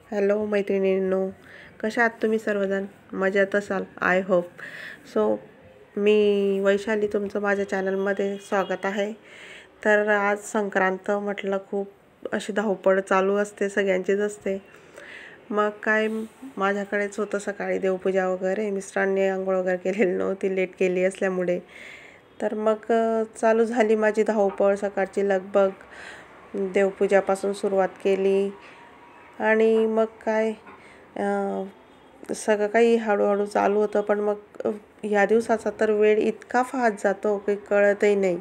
Hello मैत्रिणींनो, कशा आहात तुम्ही सर्वजण? मजेत असाल आय होप सो. मी वैशाली, तुमचं माझ्या चॅनलमध्ये स्वागत आहे. तर आज संक्रांत म्हटलं, खूप अशी धावपळ चालू असते, सगळ्यांचीच असते. मग काय, माझ्याकडेच होतं सकाळी देवपूजा वगैरे. मिस्टरांनी आंघोळ वगैरे केलेली नव्हती, लेट केली असल्यामुळे. तर मग चालू झाली माझी धावपळ, सकाळची लगबग. देवपूजापासून सुरुवात केली आणि मग काय, सगळं काही हळूहळू चालू होतं. पण मग ह्या दिवसाचा तर वेळ इतका फास्ट जातो की कळतही नाही.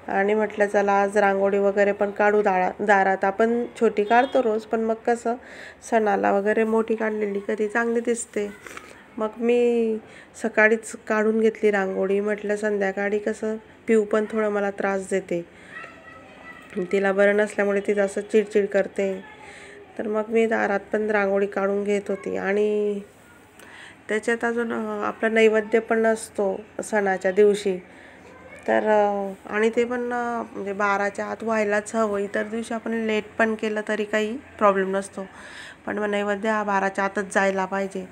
आणि म्हटलं चला आज रांगोळी वगैरे पण काढू. दारात आपण छोटी काढतो रोज, पण मग कसं सणाला वगैरे मोठी काढलेली कधी चांगली दिसते. मग मी सकाळीच काढून घेतली रांगोळी. म्हटलं संध्याकाळी कसं पिऊ पण थोडं मला त्रास देते, तिला बरं नसल्यामुळे ती जास्त चिडचिड करते. तर मग मी दारात पण रांगोळी काढून घेत होती. आणि त्याच्यात अजून आपला नैवेद्य पण असतो सणाच्या दिवशी. तर आणि ते पण म्हणजे 12च्या आत व्हायलाच हवं. इतर दिवशी आपण लेट पण केलं तरी काही प्रॉब्लेम नसतो, पण मग नैवेद्य हा 12च्या आतच जायला पाहिजे.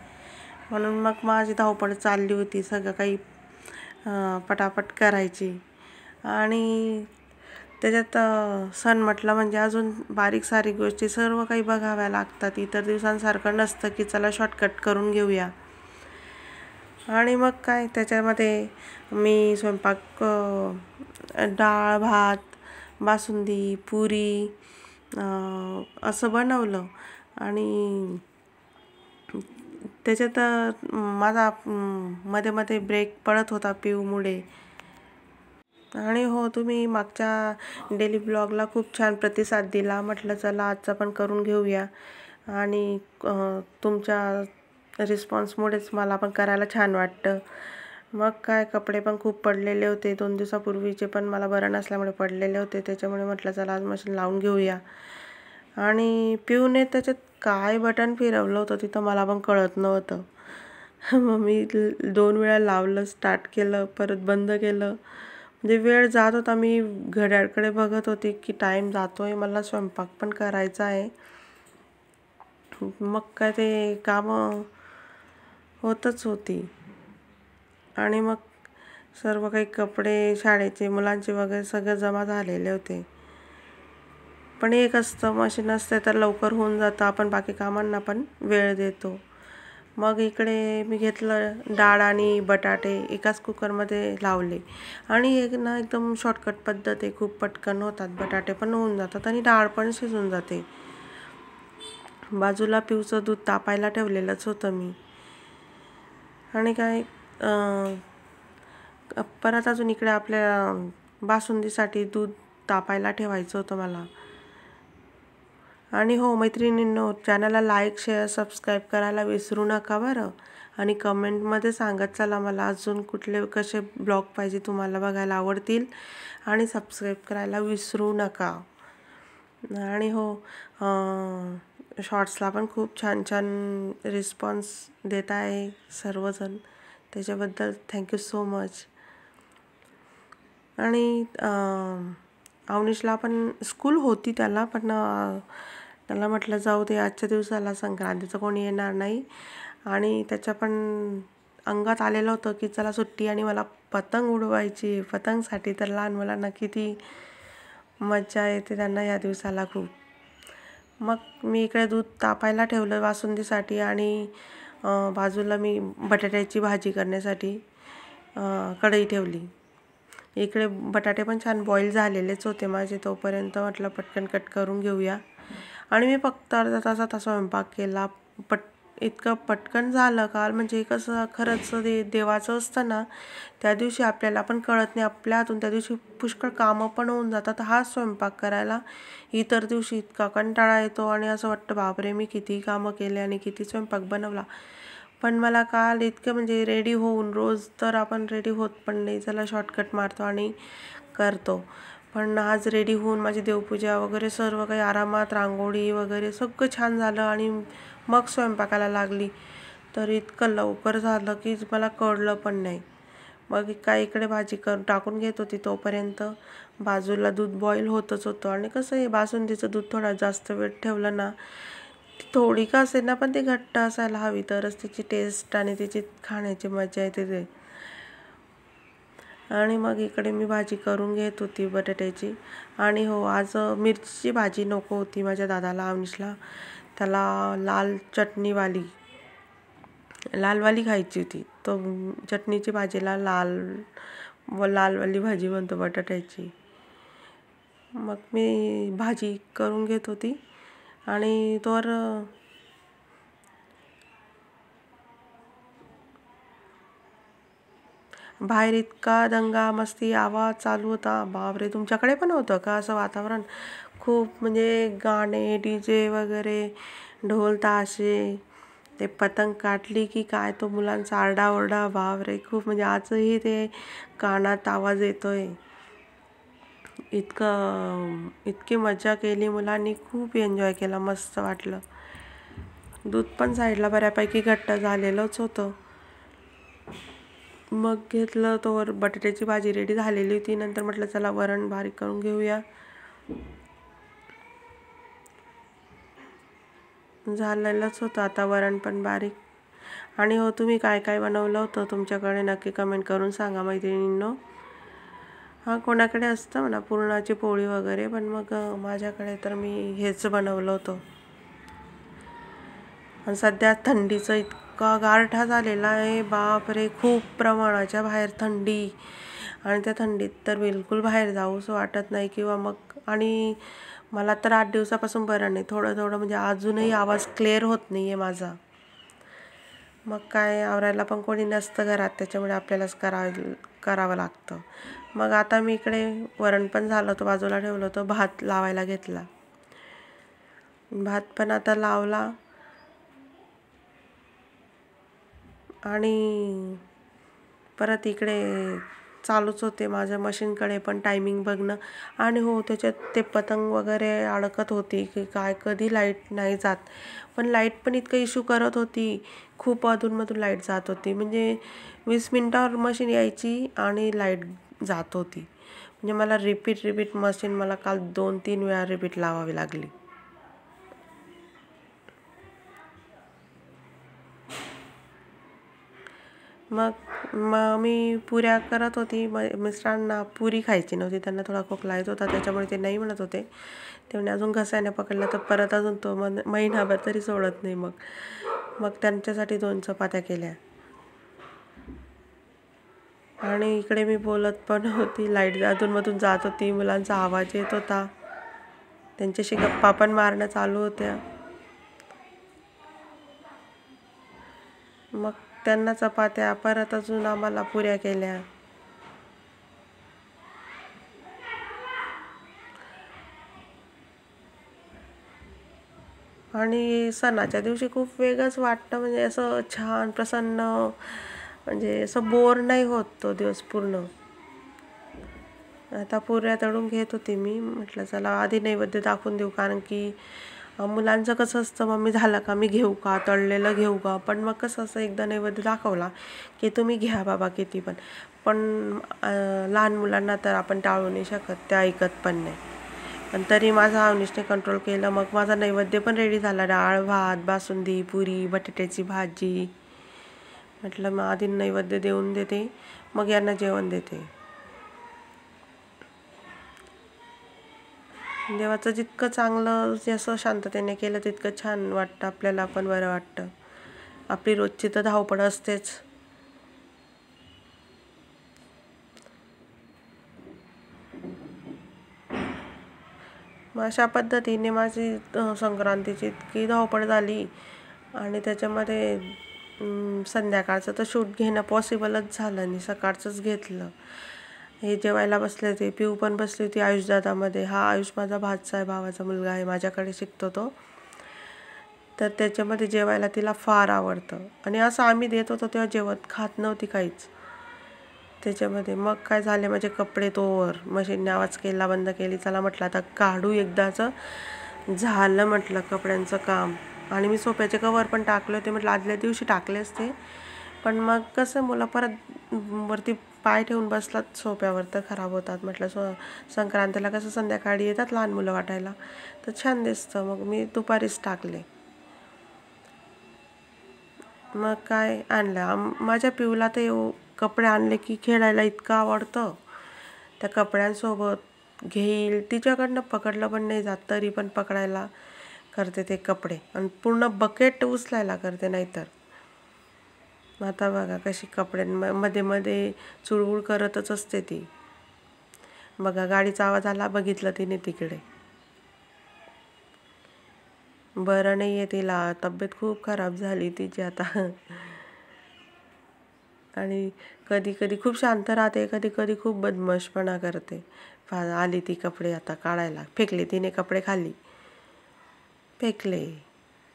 म्हणून मग माझी धावपळ चालली होती, सगळं काही पटापट करायची. आणि त्याच्यात सण म्हटलं म्हणजे अजून बारीक सारीक गोष्टी सर्व काही बघाव्या लागतात. इतर दिवसांसारखं नसतं की चला शॉर्टकट करून घेऊया. आणि मग काय, त्याच्यामध्ये मी स्वयंपाक डाळ भात, बासुंदी, पुरी असं बनवलं. आणि त्याच्यात माझा मध्ये मध्ये ब्रेक पडत होता पिऊमुळे. आणि हो, तुम्ही मागच्या डेली ब्लॉगला खूप छान प्रतिसाद दिला. म्हटलं चला आजचा पण करून घेऊया. आणि तुमच्या रिस्पॉन्समुळेच मला पण करायला छान वाटतं. मग काय, कपडे पण खूप पडलेले होते, 2 दिवसापूर्वीचे पण मला बरं नसल्यामुळे पडलेले होते. त्याच्यामुळे म्हटलं चला आज मशीन लावून घेऊया. आणि पिऊने त्याच्यात काय बटन फिरवलं होतं तिथं मला पण कळत नव्हतं. मग मी 2 वेळा लावलं, स्टार्ट केलं, परत बंद केलं. म्हणजे वेळ जात होता. मी घड्याळकडे बघत होते की टाईम जातोय, मला स्वयंपाक पण करायचा आहे. मग काय, ते कामं होतच होती. आणि मग सर्व काही कपडे शाळेचे, मुलांचे वगैरे सगळं जमा झालेले होते. पण एक असतं, मशीन असते तर लवकर होऊन जातं, आपण बाकी कामांना पण वेळ देतो. मग इकडे मी घेतलं डाळ आणि बटाटे एकाच कुकरमध्ये लावले. आणि एक ना एकदम शॉर्टकट पद्धत आहे, खूप पटकन होतात, बटाटे पण होऊन जातात आणि डाळ पण शिजून जाते. बाजूला पिऊचं दूध तापायला ठेवलेलंच होतं मी. आणि काय, परत अजून इकडे आपल्या बासुंदीसाठी दूध तापायला ठेवायचं होतं मला. आणि हो मैत्रिणींनो, चॅनलला लाईक, शेअर, सबस्क्राईब करायला विसरू नका बरं. आणि कमेंटमध्ये सांगत चला मला अजून कुठले कसे ब्लॉग पाहिजे तुम्हाला बघायला आवडतील. आणि सबस्क्राईब करायला विसरू नका. आणि हो, शॉर्ट्सला पण खूप छान छान रिस्पॉन्स देत आहे सर्वजण, त्याच्याबद्दल थँक्यू सो मच. आणि अवनीशला पण स्कूल होती त्याला, पण त्याला म्हटलं जाऊ दे, आजच्या दिवसाला संक्रांतीचं कोणी येणार नाही. आणि त्याच्या पण अंगात आलेलं होतं की चला सुट्टी आणि मला पतंग उडवायची. पतंगसाठी तर लहान मुलांना किती मजा येते त्यांना या दिवसाला खूप. मग मी इकडे दूध तापायला ठेवलं बासुंदीसाठी. आणि बाजूला मी बटाट्याची भाजी करण्यासाठी कढई ठेवली. इकडे बटाटे पण छान बॉईल झालेलेच होते माझे. तोपर्यंत म्हटलं पटकन कट करून घेऊया. आणि मी फक्त अर्धा तासात स्वयंपाक केला. इतकं पटकन झालं का, म्हणजे कसं खरंच देवाचं असतं ना, त्या दिवशी आपल्याला पण कळत नाही, आपल्या हातून त्या दिवशी पुष्कळ कामं पण होऊन जातात. हा स्वयंपाक करायला इतर दिवशी इतका कंटाळा येतो आणि असं वाटतं बापरे, मी किती कामं केले आणि किती स्वयंपाक बनवला. पण मला काल इतकं म्हणजे रेडी होऊन, रोज तर आपण रेडी होत पण नाही, चला शॉर्टकट मारतो आणि करतो. पण आज रेडी होऊन माझी देवपूजा वगैरे सर्व काही आरामात, रांगोळी वगैरे सगळं छान झालं. आणि मग स्वयंपाकाला लागली तर इतकं लवकर झालं की मला कळलं पण नाही. मग काय, इकडे भाजी टाकून घेत होती, तोपर्यंत बाजूला दूध बॉईल होतच होतं. आणि कसं आहे, बासुंदीचं दूध थोडा जास्त वेळ ठेवलं ना ती थोडी का असेल ना, पण ती घट्ट असायला हवी, तरच तिची टेस्ट आणि तिची खाण्याची मजा येते ते. आणि मग इकडे मी भाजी करून घेत होती बटाट्याची. आणि हो, आज मिरचीची भाजी नको होती माझ्या दादाला, अवनीशला. त्याला लालवाली खायची होती. तो चटणीची भाजीला लालवाली भाजी म्हणतो बटाट्याची. मग मी भाजी करून घेत होती आणि तोवर बाहेर इतका दंगा मस्ती आवाज चालू होता. बापरे, तुमच्याकडे पण होतं का असं वातावरण? खूप म्हणजे गाणे, DJ वगैरे, ढोल ताशे, ते पतंग काढली की काय तो मुलांचा आरडाओरडा, बापरे खूप. म्हणजे आजही ते कानात आवाज येतोय. इतकी मजा केली मुलांनी, खूप एन्जॉय केला, मस्त वाटलं. दूध पण साईडला बऱ्यापैकी घट्ट झालेलंच होतं. मग घेतलं, तोवर बटाट्याची भाजी रेडी झालेली होती. नंतर म्हटलं चला वरण बारीक करून घेऊया. झालेलंच होतं आता वरण पण बारीक. आणि हो, तुम्ही काय काय बनवलं होतं तुमच्याकडे नक्की कमेंट करून सांगा मैत्रिणींनो. हां, कोणाकडे असतं म्हणा पुरणाची पोळी वगैरे, पण मग माझ्याकडे तर मी हेच बनवलं होतं. आणि सध्या थंडीचं इतका गारठा झालेला आहे, बापरे, खूप प्रमाणाच्या बाहेर थंडी. आणि त्या थंडीत तर बिलकुल बाहेर जाऊसं वाटत नाही. किंवा मग आणि मला तर 8 दिवसापासून बरं नाही. थोडं थोडं म्हणजे अजूनही आवाज क्लिअर होत नाही आहे माझा. मग काय, आवरायला पण कोणी नसतं घरात, त्याच्यामुळे आपल्यालाच करावं लागतं. मग आता मी इकडे वरण पण झालं होतं, बाजूला ठेवलं होतं, भात लावायला घेतला. भात पण आता लावला. आणि परत इकडे चालूच होते माझ्या मशीनकडे पण टायमिंग बघणं. आणि हो, त्याच्यात ते पतंग वगैरे अडकत होती की काय, कधी लाईट नाही जात. पण लाईट पण इतकं इश्यू करत होती, खूप अधूनमधून लाईट जात होती. म्हणजे 20 मिनिटावर मशीन यायची आणि लाईट जात होती. म्हणजे मला रिपीट मशीन मला काल 2-3 वेळा रिपीट लावावी लागली. मग मी पुऱ्या करत होती. मिस्टरांना पुरी खायची नव्हती, त्यांना थोडा खोकला येत होता, त्याच्यामुळे ते नाही म्हणत होते. ते म्हणे अजून घसायला पकडला तर परत अजून तो महिनाभर तरी सोडत नाही. मग त्यांच्यासाठी 2 चपात्या केल्या. आणि इकडे मी बोलत पण होती, लाईट अधूनमधून जात होती, मुलांचा आवाज येत होता, त्यांच्याशी गप्पा पण मारणं चालू होत्या. मग त्यांना चपात्या, परत अजून आम्हाला पुऱ्या केल्या. आणि सणाच्या दिवशी खूप वेगळंच वाटतं, म्हणजे असं छान प्रसन्न, म्हणजे असं बोर नाही होत तो दिवस पूर्ण. आता पुऱ्या तळून घेत होती मी. म्हटलं चला आधी नैवेद्य दाखवून देऊ, कारण की मुलांचं कसं असतं, मम्मी झालं का, मी घेऊ का, तळलेलं घेऊ का. पण मग कसं असं एकदा नैवेद्य दाखवला की तुम्ही घ्या बाबा किती पण. पण लहान मुलांना तर आपण टाळू नाही शकत, ते ऐकत पण नाही. पण तरी माझा अवनीशने कंट्रोल केलं. मग माझा नैवेद्य पण रेडी झाला, डाळ भात, बासुंदी, पुरी, बटाट्याची भाजी. म्हटलं मग आधी नैवेद्य देऊन देते, मग यांना जेवण देते. देवाचं जितकं चांगलं जसं शांततेने केलं तितकं छान वाटतं, आपल्याला पण बरं वाटतं. आपली रोजची तर धावपळ असतेच. मग अशा पद्धतीने माझी संक्रांतीची इतकी धावपळ झाली. आणि त्याच्यामध्ये संध्याकाळचं तर शूट घेणं पॉसिबलच झालं नाही, सकाळचंच घेतलं. हे जेवायला बसले होते, पिऊ पण बसली होती आयुषदादामध्ये. हा आयुष माझा भाचा आहे, भावाचा मुलगा आहे, माझ्याकडे शिकतो तो. तर त्याच्यामध्ये जेवायला तिला फार आवडतं. आणि असं आम्ही देत होतो तेव्हा जेवत खात नव्हती काहीच त्याच्यामध्ये. मग काय झाले, माझे कपडे तोवर मशीनने आवाज केला, बंद केली. चला म्हटलं आता काढू एकदाचं, झालं म्हटलं कपड्यांचं काम. आणि मी सोफ्याचे कवर पण टाकले होते, म्हटलं आदल्या दिवशी टाकले असते. पण मग कसं मुलं परत वरती पाय ठेवून बसलात सोफ्यावर तर खराब होतात. म्हटलं संक्रांतीला कसं संध्याकाळी येतात लहान मुलं वाटायला, तर छान दिसतं. मग मी दुपारीच टाकले. मग काय आणलं माझ्या पिऊला ते कपडे आणले की खेळायला इतकं आवडतं. त्या कपड्यांसोबत घेईल, तिच्याकडनं पकडलं पण नाही जात तरी पण पकडायला करते ते कपडे आणि पूर्ण बकेट उचलायला करते. नाहीतर आता बघा कशी मध्ये मध्ये चुळबुळ करतच असते ती. बघा गाडीचा आवाज आला, बघितलं तिने तिकडे. बरं नाही आहे तिला, तब्येत खूप खराब झाली तिची आता. आणि कधी कधी खूप शांत राहते, कधी कधी खूप बदमाशपणा करते. आली ती कपडे आता काढायला, फेकले तिने कपडे खाली, फेकले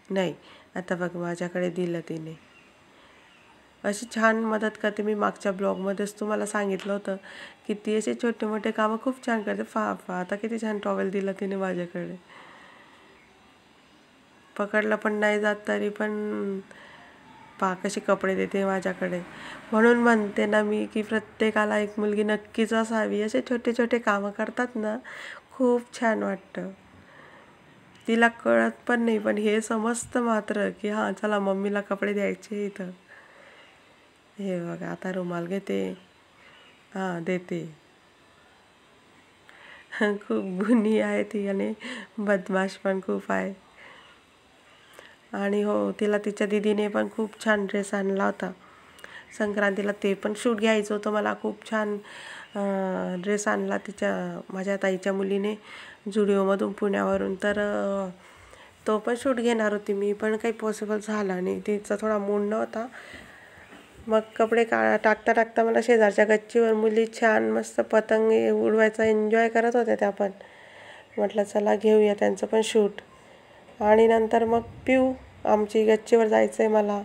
नाही. आता बघ माझ्याकडे दिलं तिने. अशी छान मदत करते. मी मागच्या ब्लॉगमध्येच तुम्हाला सांगितलं होतं की ती असे छोटे मोठे कामं खूप छान करते. आता किती छान टॉवेल दिला तिने माझ्याकडे. पकडलं पण नाही जात तरी पण कशी कपडे देते माझ्याकडे. म्हणून म्हणते ना मी की प्रत्येकाला एक मुलगी नक्कीच असावी. असे छोटे छोटे कामं करतात ना, खूप छान वाटतं. तिला कळत पण नाही, पण हे समजतं मात्र की हां चला मम्मीला कपडे द्यायचे इथं. हे बघा आता रुमाल घेते, हां देते. खूप गुणी आहे ती आणि बदमाश पण खूप आहे. आणि हो, तिला तिच्या दीदीने पण खूप छान ड्रेस आणला होता संक्रांतीला. ते पण शूट घ्यायचं होतं मला. खूप छान ड्रेस आणला माझ्या ताईच्या मुलीने जुडिओमधून, पुण्यावरून. तर तो पण शूट घेणार होती मी, पण काही पॉसिबल झाला नाही. तिचा थोडा मूड नव्हता. मग कपडे टाकता टाकता मला शेजारच्या गच्चीवर मुली छान मस्त पतंग उडवायचा एन्जॉय करत होत्या त्या पण. म्हटलं चला घेऊया त्यांचं पण शूट. आणि नंतर मग पिऊ, आमची गच्चीवर जायचं आहे मला.